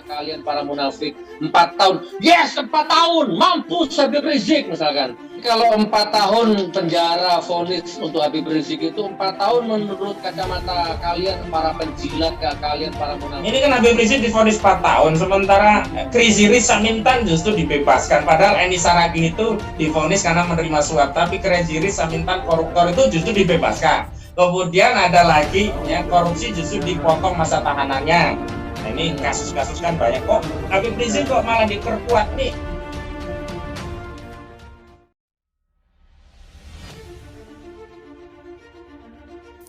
kalian para munafik. 4 tahun, yes 4 tahun, mampus Habib Rizik misalkan. Kalau 4 tahun penjara vonis untuk Habib Rizik itu 4 tahun menurut kacamata kalian para penjilat, kalian para munafik. Ini kan Habib Rizik divonis 4 tahun, sementara Crazy Rich Samintan justru dibebaskan. Padahal Eni Saragih itu divonis karena menerima suap, tapi Crazy Rich Samintan koruptor itu justru dibebaskan. Kemudian ada lagi yang korupsi justru dipotong masa tahanannya. Nah ini kasus-kasus kan banyak kok. Habib Rizik kok malah diperkuat nih.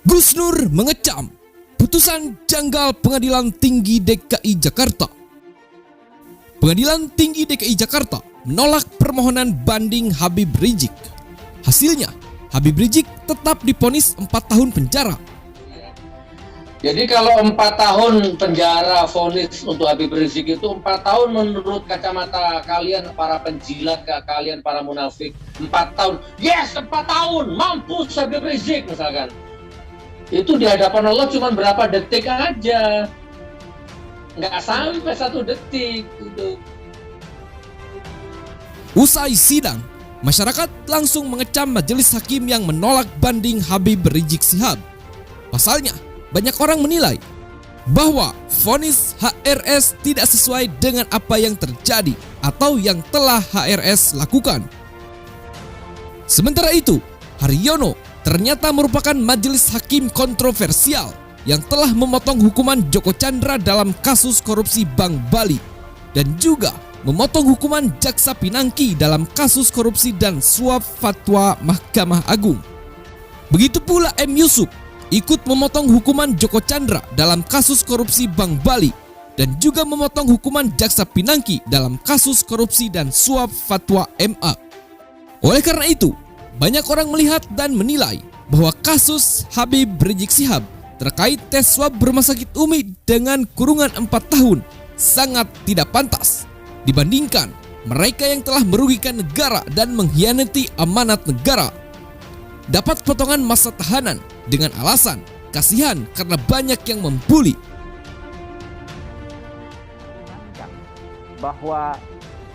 Gus Nur mengecam putusan janggal Pengadilan Tinggi DKI Jakarta. Pengadilan Tinggi DKI Jakarta menolak permohonan banding Habib Rizik. Hasilnya, Habib Rizik tetap divonis 4 tahun penjara. Jadi kalau 4 tahun penjara vonis untuk Habib Rizik itu 4 tahun menurut kacamata kalian para penjilat, kalian para munafik. 4 tahun, yes 4 tahun, mampus Habib Rizik misalkan. Itu di hadapan Allah cuma berapa detik aja, nggak sampai 1 detik gitu. Usai sidang, masyarakat langsung mengecam majelis hakim yang menolak banding Habib Rizik Syihab. Pasalnya, banyak orang menilai bahwa vonis HRS tidak sesuai dengan apa yang terjadi atau yang telah HRS lakukan. Sementara itu, Haryono ternyata merupakan majelis hakim kontroversial yang telah memotong hukuman Joko Chandra dalam kasus korupsi Bank Bali dan juga memotong hukuman Jaksa Pinangki dalam kasus korupsi dan suap fatwa Mahkamah Agung. Begitu pula M. Yusuf ikut memotong hukuman Joko Chandra dalam kasus korupsi Bank Bali dan juga memotong hukuman Jaksa Pinangki dalam kasus korupsi dan suap fatwa MA. Oleh karena itu, banyak orang melihat dan menilai bahwa kasus Habib Rizik Syihab terkait tes swab rumah sakit Umi dengan kurungan 4 tahun sangat tidak pantas dibandingkan mereka yang telah merugikan negara dan mengkhianati amanat negara dapat potongan masa tahanan dengan alasan kasihan karena banyak yang membuli. Bahwa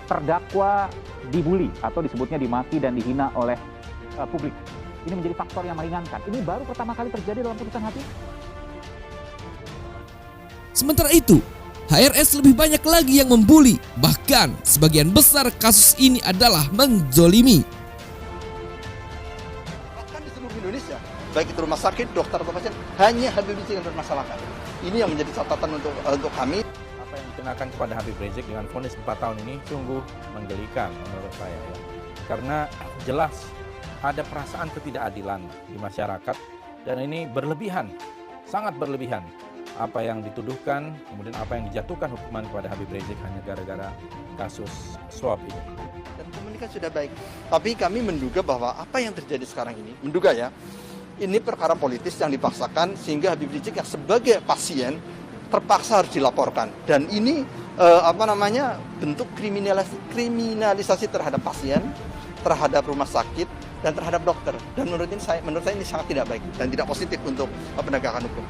terdakwa dibuli atau disebutnya dimaki dan dihina oleh publik. Ini menjadi faktor yang meringankan. Ini baru pertama kali terjadi dalam putusan hakim. Sementara itu, HRS lebih banyak lagi yang membuli. Bahkan sebagian besar kasus ini adalah menzolimi. Bahkan di seluruh Indonesia, baik itu rumah sakit, dokter atau pasien, hanya Habib Rizik yang bermasalahkan. Ini yang menjadi catatan untuk kami. Apa yang dikenakan kepada Habib Rizik dengan vonis 4 tahun ini sungguh menggelikan menurut saya ya. Karena jelas ada perasaan ketidakadilan di masyarakat dan ini berlebihan, sangat berlebihan. Apa yang dituduhkan, kemudian apa yang dijatuhkan hukuman kepada Habib Rizik hanya gara-gara kasus suap ini. Dan komunikasi sudah baik. Tapi kami menduga bahwa apa yang terjadi sekarang ini, menduga ya, ini perkara politis yang dipaksakan sehingga Habib Rizik yang sebagai pasien terpaksa harus dilaporkan. Dan ini bentuk kriminalisasi terhadap pasien, terhadap rumah sakit, dan terhadap dokter. Dan menurut saya ini sangat tidak baik dan tidak positif untuk penegakan hukum.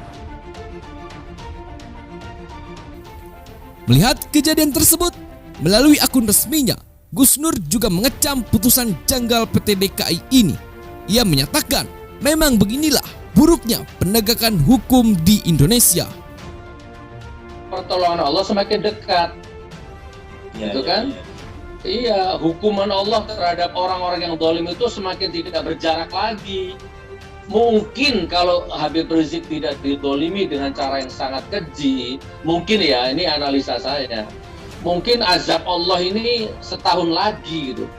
Melihat kejadian tersebut, melalui akun resminya, Gus Nur juga mengecam putusan janggal PT DKI ini. Ia menyatakan, memang beginilah buruknya penegakan hukum di Indonesia. Pertolongan Allah semakin dekat, gitu kan? Iya, hukuman Allah terhadap orang-orang yang zalim itu semakin tidak berjarak lagi. Mungkin kalau Habib Rizik tidak dizalimi dengan cara yang sangat keji, mungkin ya, ini analisa saya, mungkin azab Allah ini setahun lagi gitu.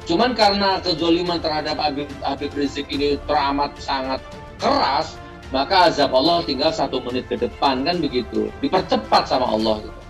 Cuman karena kezaliman terhadap Habib Rizik ini teramat sangat keras, maka azab Allah tinggal 1 menit ke depan kan begitu, dipercepat sama Allah gitu.